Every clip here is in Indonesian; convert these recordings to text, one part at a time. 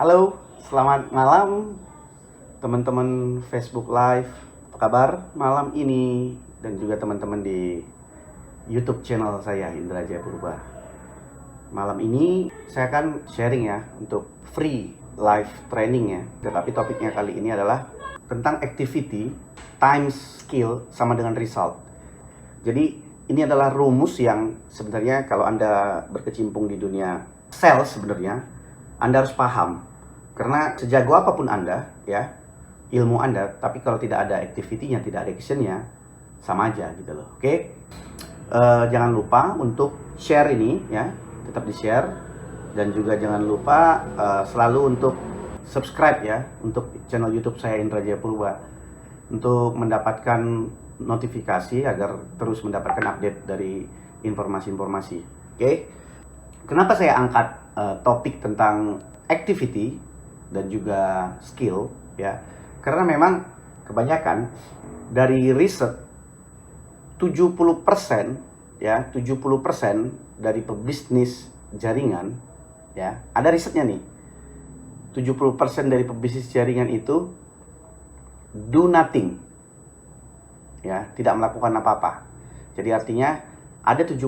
Halo, selamat malam teman-teman Facebook Live. Apa kabar malam ini? Dan juga teman-teman di YouTube channel saya, Indra Jaya Purba. Malam ini saya akan sharing ya untuk free live training ya. Tetapi topiknya kali ini adalah tentang activity times skill sama dengan result. Jadi ini adalah rumus yang sebenarnya kalau Anda berkecimpung di dunia sales sebenarnya Anda harus paham. Karena sejago apapun Anda, ya, ilmu Anda, tapi kalau tidak ada activity-nya, tidak ada action-nya, sama aja gitu loh. Oke? Jangan lupa untuk share ini, ya, tetap di-share. Dan juga jangan lupa selalu untuk subscribe ya, untuk channel YouTube saya Indra Jaya Purba, untuk mendapatkan notifikasi agar terus mendapatkan update dari informasi-informasi. Oke? Kenapa saya angkat topik tentang activity dan juga skill ya? Karena memang kebanyakan dari riset 70% ya, 70% dari pebisnis jaringan ya, ada risetnya nih. 70% dari pebisnis jaringan itu do nothing. Ya, tidak melakukan apa-apa. Jadi artinya ada 70%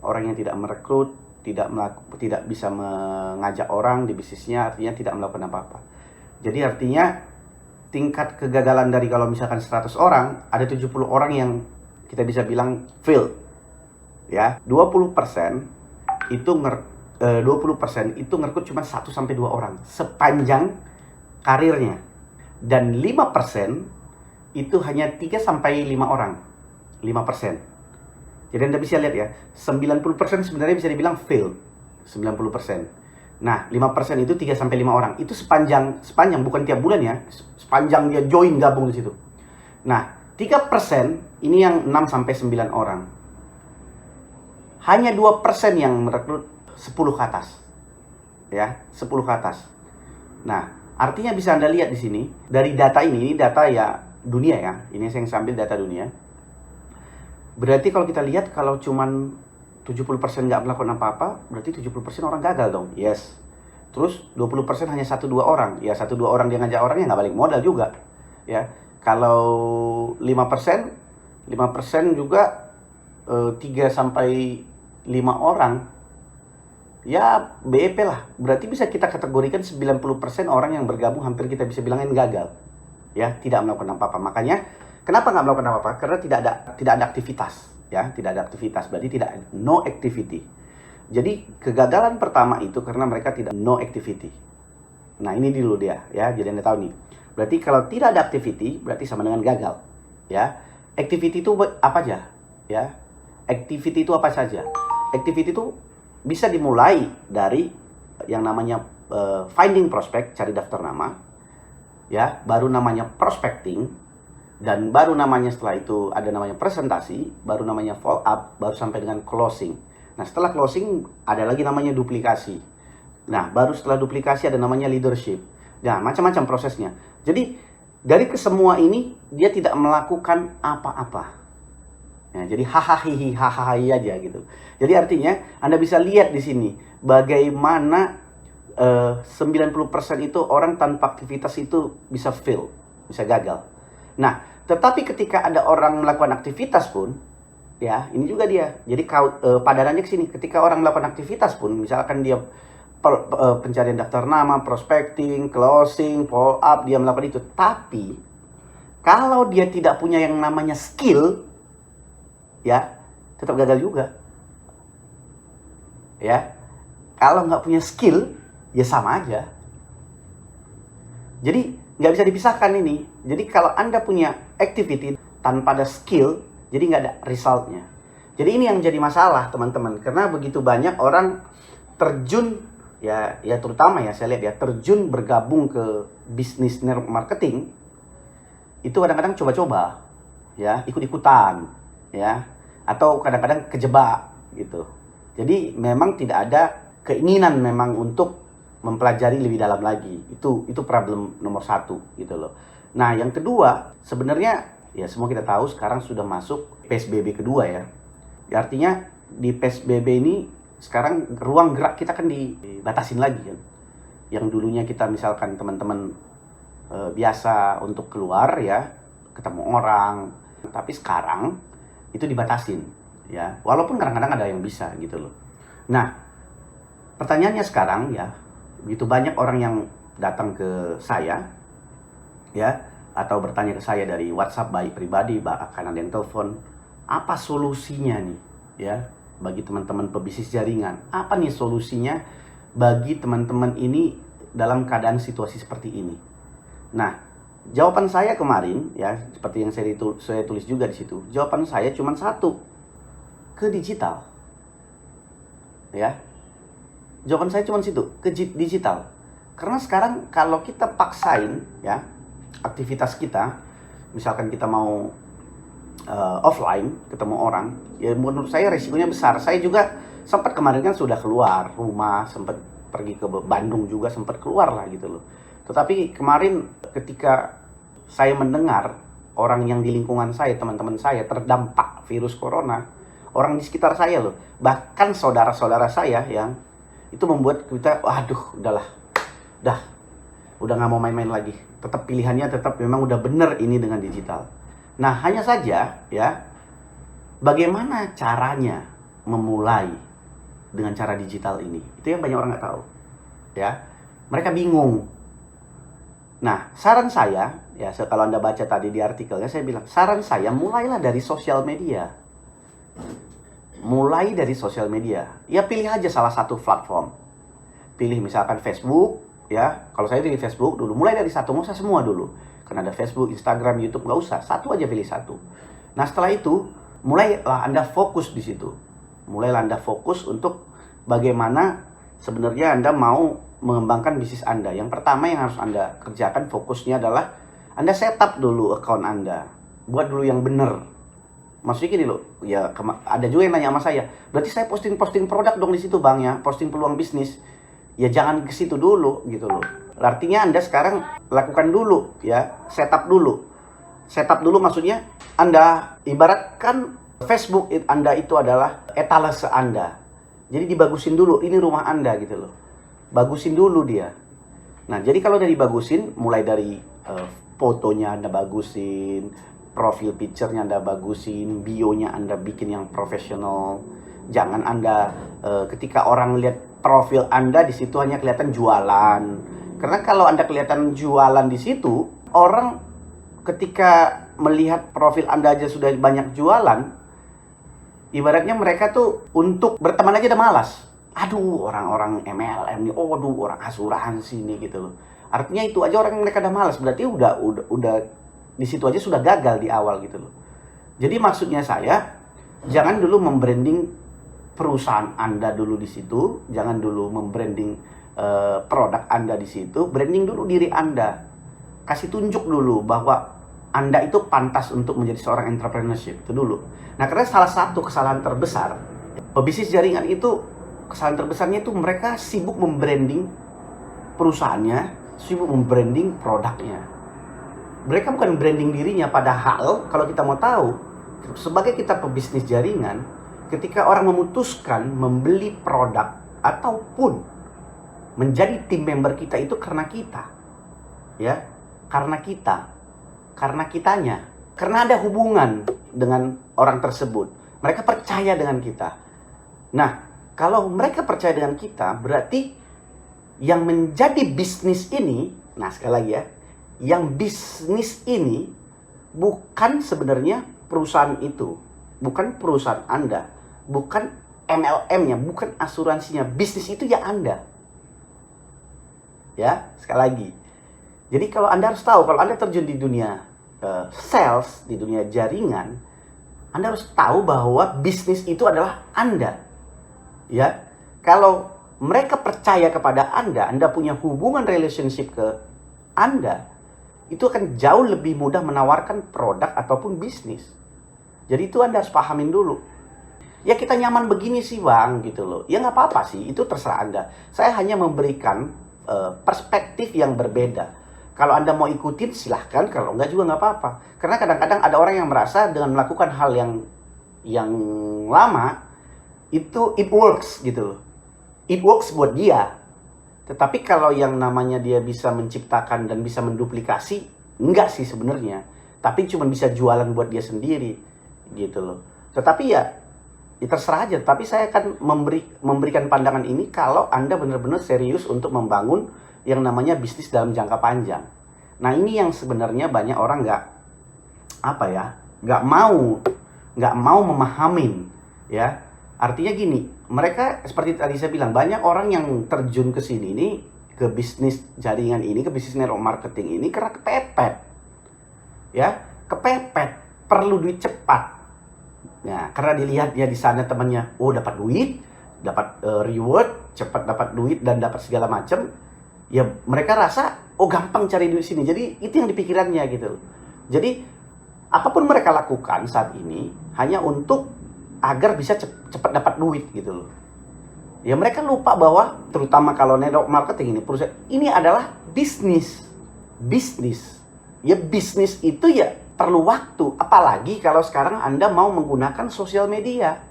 orang yang tidak merekrut, tidak bisa mengajak orang di bisnisnya, artinya tidak melakukan apa-apa. Jadi artinya tingkat kegagalan dari kalau misalkan 100 orang, ada 70 orang yang kita bisa bilang fail. Ya, 20% itu 20% itu ngerekrut cuma 1 sampai 2 orang sepanjang karirnya. Dan 5% itu hanya 3 sampai 5 orang. 5%. Jadi Anda bisa lihat ya, 90% sebenarnya bisa dibilang fail. 90%. Nah, 5% itu 3 sampai 5 orang. Itu sepanjang bukan tiap bulan ya, sepanjang dia join gabung di situ. Nah, 3% ini yang 6 sampai 9 orang. Hanya 2% yang merekrut 10 ke atas. Ya, 10 ke atas. Nah, artinya bisa Anda lihat di sini dari data ini data ya dunia ya. Ini saya sambil data dunia. Berarti kalau kita lihat kalau cuman 70% nggak melakukan apa-apa, berarti 70% orang gagal dong. Yes. Terus 20% hanya 1-2 orang. Ya 1-2 orang dia ngajak orang ya nggak balik modal juga. Ya. Kalau 5% juga 3 sampai 5 orang. Ya BEP lah. Berarti bisa kita kategorikan 90% orang yang bergabung hampir kita bisa bilangin gagal. Ya, tidak melakukan apa-apa. Makanya kenapa nggak melakukan apa-apa? Karena tidak ada aktivitas, ya, tidak ada aktivitas. Berarti no activity. Jadi kegagalan pertama itu karena mereka tidak no activity. Nah ini dulu dia, ya. Jadi Anda tahu nih. Berarti kalau tidak ada activity, berarti sama dengan gagal, ya. Activity itu apa aja, ya? Activity itu apa saja? Activity itu bisa dimulai dari yang namanya finding prospect, cari daftar nama, ya. Baru namanya prospecting. Dan baru namanya setelah itu ada namanya presentasi, baru namanya follow up, baru sampai dengan closing. Nah setelah closing ada lagi namanya duplikasi. Nah baru setelah duplikasi ada namanya leadership. Nah macam-macam prosesnya. Jadi dari kesemua ini dia tidak melakukan apa-apa. Nah, jadi hahaha aja gitu. Jadi artinya Anda bisa lihat di sini bagaimana 90% itu orang tanpa aktivitas itu bisa fail, bisa gagal. Nah, tetapi ketika ada orang melakukan aktivitas pun, ya ini juga dia. Jadi padanannya ke sini. Ketika orang melakukan aktivitas pun, misalkan dia pencarian daftar nama, prospecting, closing, follow up, dia melakukan itu. Tapi kalau dia tidak punya yang namanya skill, ya tetap gagal juga. Ya, kalau nggak punya skill, ya sama aja. Jadi nggak bisa dipisahkan ini. Jadi kalau Anda punya activity tanpa ada skill, jadi nggak ada resultnya. Jadi ini yang jadi masalah teman-teman. Karena begitu banyak orang terjun, ya terutama ya saya lihat ya, terjun bergabung ke bisnis marketing, itu kadang-kadang coba-coba, ya ikut-ikutan, ya atau kadang-kadang kejebak gitu. Jadi memang tidak ada keinginan memang untuk mempelajari lebih dalam lagi. Itu problem nomor 1 gitu loh. Nah yang kedua sebenarnya ya semua kita tahu sekarang sudah masuk PSBB kedua ya. Artinya di PSBB ini sekarang ruang gerak kita kan dibatasin lagi kan. yang dulunya kita misalkan teman-teman biasa untuk keluar ya, ketemu orang, tapi sekarang itu dibatasin ya, walaupun kadang-kadang ada yang bisa gitu loh. Nah, pertanyaannya sekarang ya, begitu banyak orang yang datang ke saya ya, atau bertanya ke saya dari WhatsApp baik pribadi, bahkan ada yang telepon, apa solusinya nih ya bagi teman-teman pebisnis jaringan? Apa nih solusinya bagi teman-teman ini dalam keadaan situasi seperti ini? Nah, jawaban saya kemarin ya, seperti yang saya tulis juga di situ. Jawaban saya cuma satu, ke digital. Ya. Jawaban saya cuma situ, ke digital. Karena sekarang kalau kita paksain ya aktivitas kita, misalkan kita mau offline ketemu orang, ya menurut saya resikonya besar. Saya juga sempat kemarin kan sudah keluar rumah, sempat pergi ke Bandung juga, sempat keluar lah gitu loh. Tetapi kemarin ketika saya mendengar orang yang di lingkungan saya, teman-teman saya terdampak virus corona, orang di sekitar saya loh, bahkan saudara-saudara saya yang itu membuat kita, waduh udahlah, udah nggak mau main-main lagi. Tetap pilihannya tetap memang udah bener ini dengan digital. Nah, hanya saja ya, bagaimana caranya memulai dengan cara digital ini? Itu yang banyak orang nggak tahu. Ya, mereka bingung. Nah, saran saya, ya kalau Anda baca tadi di artikelnya, saya bilang, saran saya mulailah dari sosial media. Mulai dari sosial media. Ya pilih aja salah satu platform. Pilih misalkan Facebook, ya. Kalau saya pilih Facebook dulu, mulai dari satu, nggak usah semua dulu. Karena ada Facebook, Instagram, YouTube, nggak usah. Satu aja pilih satu. Nah, setelah itu, mulailah Anda fokus di situ. Mulailah Anda fokus untuk bagaimana sebenarnya Anda mau mengembangkan bisnis Anda. Yang pertama yang harus Anda kerjakan fokusnya adalah Anda setup dulu account Anda. Buat dulu yang benar. Maksudnya gini loh, ya ada juga yang nanya sama saya, berarti saya posting produk dong di situ Bang ya, posting peluang bisnis. Ya jangan ke situ dulu gitu loh. Artinya Anda sekarang lakukan dulu ya, setup dulu. Setup dulu maksudnya Anda ibaratkan Facebook Anda itu adalah etalase Anda. Jadi dibagusin dulu, ini rumah Anda gitu loh. Bagusin dulu dia. Nah, jadi kalau udah dibagusin, mulai dari fotonya Anda bagusin, profil picture-nya Anda bagusin, bio-nya Anda bikin yang profesional. Jangan Anda ketika orang lihat profil Anda di situ hanya kelihatan jualan. Karena kalau Anda kelihatan jualan di situ, orang ketika melihat profil Anda aja sudah banyak jualan, ibaratnya mereka tuh untuk berteman aja udah malas. Aduh, orang-orang MLM nih, aduh orang asuransi nih gitu loh. Artinya itu aja orang mereka udah malas, berarti udah di situ aja sudah gagal di awal gitu loh. Jadi maksudnya saya, jangan dulu membranding perusahaan Anda dulu di situ, jangan dulu membranding produk Anda di situ, branding dulu diri Anda. Kasih tunjuk dulu bahwa Anda itu pantas untuk menjadi seorang entrepreneurship, itu dulu. Nah, karena salah satu kesalahan terbesar pebisnis jaringan itu, kesalahan terbesarnya itu mereka sibuk membranding perusahaannya, sibuk membranding produknya. Mereka bukan branding dirinya, padahal kalau kita mau tahu, sebagai kita pebisnis jaringan, ketika orang memutuskan membeli produk ataupun menjadi tim member kita itu karena kita. Ya, karena kitanya. Karena ada hubungan dengan orang tersebut. Mereka percaya dengan kita. Nah, kalau mereka percaya dengan kita, berarti yang menjadi bisnis ini, nah sekali lagi ya, yang bisnis ini bukan sebenarnya perusahaan itu, bukan perusahaan Anda, bukan MLM-nya, bukan asuransinya, bisnis itu ya Anda. Ya, sekali lagi. Jadi kalau Anda harus tahu, kalau Anda terjun di dunia sales, di dunia jaringan, Anda harus tahu bahwa bisnis itu adalah Anda. Ya, kalau mereka percaya kepada Anda punya hubungan relationship ke Anda, itu akan jauh lebih mudah menawarkan produk ataupun bisnis. Jadi itu Anda harus pahamin dulu. Ya kita nyaman begini sih Bang, gitu loh. Ya nggak apa-apa sih, itu terserah Anda. Saya hanya memberikan perspektif yang berbeda. Kalau Anda mau ikutin silahkan, kalau enggak juga nggak apa-apa. Karena kadang-kadang ada orang yang merasa dengan melakukan hal yang lama, itu it works gitu loh. It works buat dia. Tetapi kalau yang namanya dia bisa menciptakan dan bisa menduplikasi, enggak sih sebenarnya. Tapi cuma bisa jualan buat dia sendiri, gitu loh. Tetapi ya terserah aja. Tapi saya akan memberikan pandangan ini kalau Anda benar-benar serius untuk membangun yang namanya bisnis dalam jangka panjang. Nah ini yang sebenarnya banyak orang nggak mau memahamin, ya. Artinya gini, mereka seperti tadi saya bilang, banyak orang yang terjun ke sini ini, ke bisnis jaringan ini, ke bisnis network marketing ini karena kepepet. Ya, kepepet, perlu duit cepat. Nah, karena dilihat ya di sana temannya, oh dapat duit, dapat reward, cepat dapat duit dan dapat segala macam. Ya, mereka rasa oh gampang cari duit sini. Jadi itu yang dipikirannya gitu. Jadi apapun mereka lakukan saat ini hanya untuk agar bisa cepat dapat duit gitu loh. Ya mereka lupa bahwa terutama kalau network marketing ini, perusahaan ini adalah bisnis. Ya bisnis itu ya perlu waktu, apalagi kalau sekarang Anda mau menggunakan sosial media.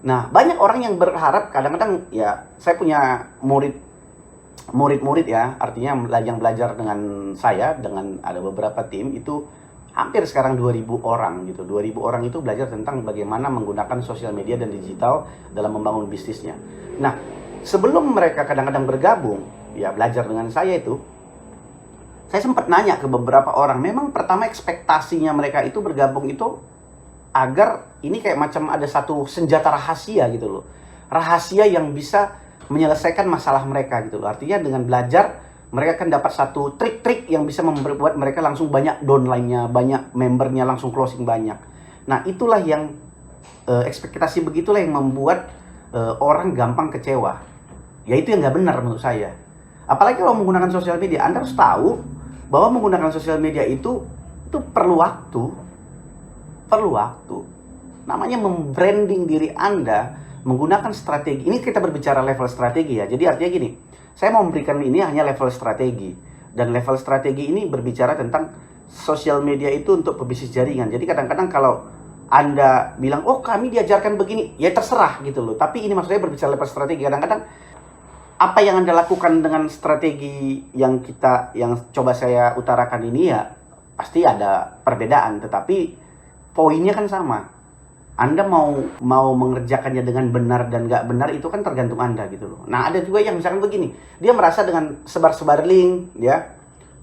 Nah, banyak orang yang berharap, kadang-kadang ya saya punya murid-murid ya, artinya yang belajar dengan saya, dengan ada beberapa tim itu hampir sekarang 2.000 orang gitu. 2.000 orang itu belajar tentang bagaimana menggunakan sosial media dan digital dalam membangun bisnisnya. Nah, sebelum mereka kadang-kadang bergabung, ya belajar dengan saya itu, saya sempat nanya ke beberapa orang, memang pertama ekspektasinya mereka itu bergabung itu agar ini kayak macam ada satu senjata rahasia gitu loh. Rahasia yang bisa menyelesaikan masalah mereka gitu loh. Artinya dengan belajar mereka akan dapat satu trik-trik yang bisa membuat mereka langsung banyak downline-nya, banyak membernya, langsung closing banyak. Nah itulah yang ekspektasi begitulah yang membuat orang gampang kecewa. Ya itu yang nggak benar menurut saya. Apalagi kalau menggunakan sosial media, Anda harus tahu bahwa menggunakan sosial media itu perlu waktu. Namanya membranding diri Anda menggunakan strategi. Ini kita berbicara level strategi ya. Jadi artinya gini, saya mau memberikan ini hanya level strategi. Dan level strategi ini berbicara tentang sosial media itu untuk pebisnis jaringan. Jadi kadang-kadang kalau Anda bilang, oh kami diajarkan begini, ya terserah gitu loh. Tapi ini maksudnya berbicara level strategi. Kadang-kadang apa yang Anda lakukan dengan strategi yang coba saya utarakan ini ya pasti ada perbedaan, tetapi poinnya kan sama. Anda mau mengerjakannya dengan benar dan nggak benar itu kan tergantung Anda gitu loh. Nah ada juga yang misalkan begini, dia merasa dengan sebar-sebar link ya,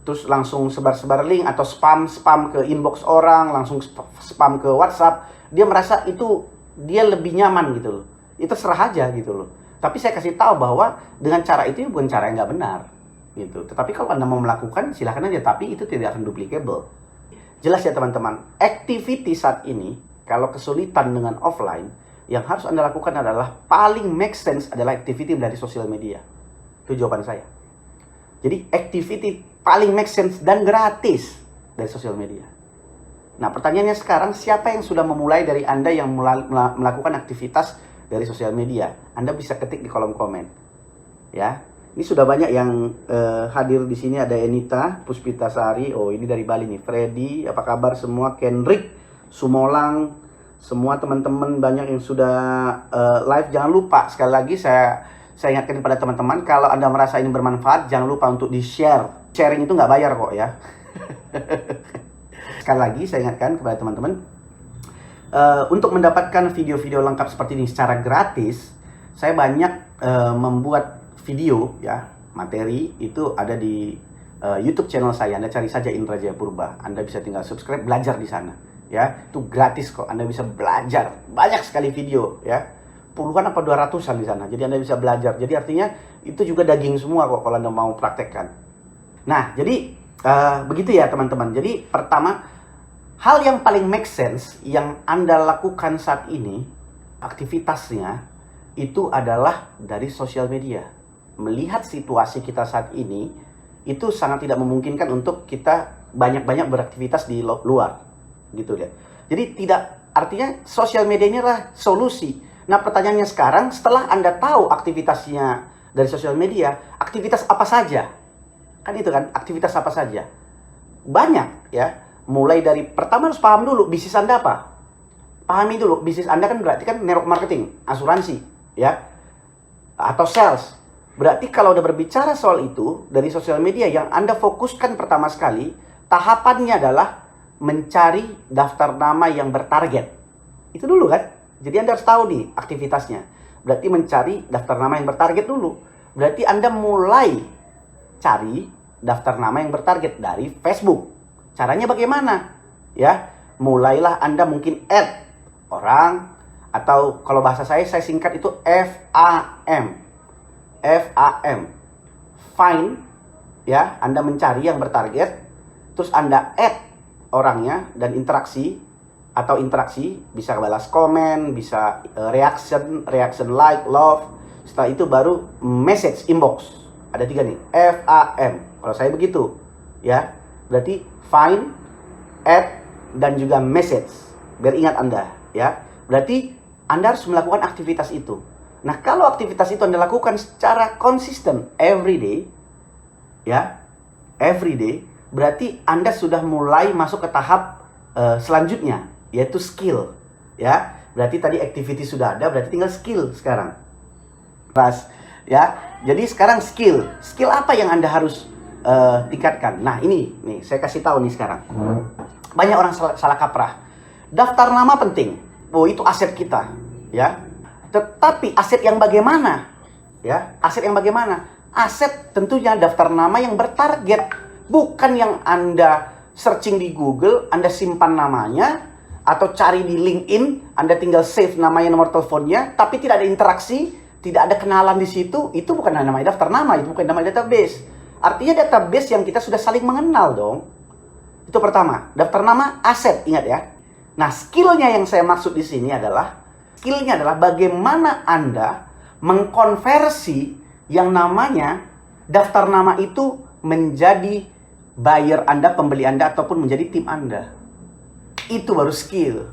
terus langsung sebar-sebar link atau spam ke inbox orang, langsung spam ke WhatsApp, dia merasa itu dia lebih nyaman gitu loh. Itu serah aja gitu loh. Tapi saya kasih tahu bahwa dengan cara itu bukan cara yang nggak benar gitu. Tetapi kalau Anda mau melakukan silakan aja, tapi itu tidak akan duplicable. Jelas ya teman-teman, activity saat ini kalau kesulitan dengan offline, yang harus Anda lakukan adalah paling make sense adalah activity dari sosial media. Itu jawaban saya. Jadi activity paling make sense dan gratis dari sosial media. Nah pertanyaannya sekarang, siapa yang sudah memulai dari Anda yang melakukan aktivitas dari sosial media? Anda bisa ketik di kolom komen. Ya, ini sudah banyak yang hadir di sini. Ada Enita Puspitasari, oh ini dari Bali nih. Freddy, apa kabar semua? Kendrick, Sumolang, semua teman-teman banyak yang sudah live. Jangan lupa sekali lagi saya ingatkan kepada teman-teman, kalau Anda merasa ini bermanfaat, jangan lupa untuk di-share. Sharing itu nggak bayar kok ya. Sekali lagi saya ingatkan kepada teman-teman, untuk mendapatkan video-video lengkap seperti ini secara gratis, saya banyak membuat video ya, materi itu ada di YouTube channel saya. Anda cari saja Indra Jaya Purba. Anda bisa tinggal subscribe, belajar di sana. Ya, itu gratis kok. Anda bisa belajar banyak sekali video ya. Puluhan apa 200-an di sana. Jadi Anda bisa belajar. Jadi artinya itu juga daging semua kok kalau Anda mau praktekkan. Nah, jadi begitu ya teman-teman. Jadi pertama, hal yang paling make sense yang Anda lakukan saat ini, aktivitasnya itu adalah dari sosial media. Melihat situasi kita saat ini, itu sangat tidak memungkinkan untuk kita banyak-banyak beraktivitas di luar. Gitu ya. Jadi tidak, artinya sosial media ini adalah solusi. Nah pertanyaannya sekarang, setelah Anda tahu aktivitasnya dari sosial media, aktivitas apa saja? Kan itu kan, aktivitas apa saja? Banyak ya. Mulai dari, pertama harus paham dulu bisnis Anda apa. Pahami dulu, bisnis Anda kan berarti kan network marketing, asuransi ya, atau sales. Berarti kalau udah berbicara soal itu, dari sosial media yang Anda fokuskan pertama sekali, tahapannya adalah mencari daftar nama yang bertarget. Itu dulu kan? Jadi Anda harus tahu nih aktivitasnya. Berarti mencari daftar nama yang bertarget dulu. Berarti Anda mulai cari daftar nama yang bertarget dari Facebook. Caranya bagaimana? Ya, mulailah Anda mungkin add orang, atau kalau bahasa saya singkat itu FAM. FAM. Find, ya, Anda mencari yang bertarget, terus Anda add orangnya dan interaksi, atau interaksi bisa balas komen, bisa reaction like, love. Setelah itu baru message inbox. Ada 3 nih, FAM. Kalau saya begitu, ya. Berarti find, add, dan juga message. Biar ingat Anda, ya. Berarti Anda harus melakukan aktivitas itu. Nah, kalau aktivitas itu Anda lakukan secara konsisten every day, ya, every day, berarti Anda sudah mulai masuk ke tahap selanjutnya, yaitu skill, ya. Berarti tadi activity sudah ada, berarti tinggal skill sekarang. Ya. Jadi sekarang skill. Skill apa yang Anda harus tingkatkan? Nah, ini nih saya kasih tahu nih sekarang. Banyak orang salah kaprah. Daftar nama penting. Oh, itu aset kita, ya. Tetapi aset yang bagaimana? Ya, aset yang bagaimana? Aset tentunya daftar nama yang bertarget, bukan yang Anda searching di Google, Anda simpan namanya, atau cari di LinkedIn, Anda tinggal save namanya, nomor teleponnya, tapi tidak ada interaksi, tidak ada kenalan di situ. Itu bukan namanya daftar nama, itu bukan namanya database. Artinya database yang kita sudah saling mengenal dong. Itu pertama, daftar nama aset, ingat ya. Nah, skillnya yang saya maksud di sini adalah bagaimana Anda mengkonversi yang namanya daftar nama itu menjadi buyer Anda, pembeli Anda, ataupun menjadi tim Anda. Itu baru skill.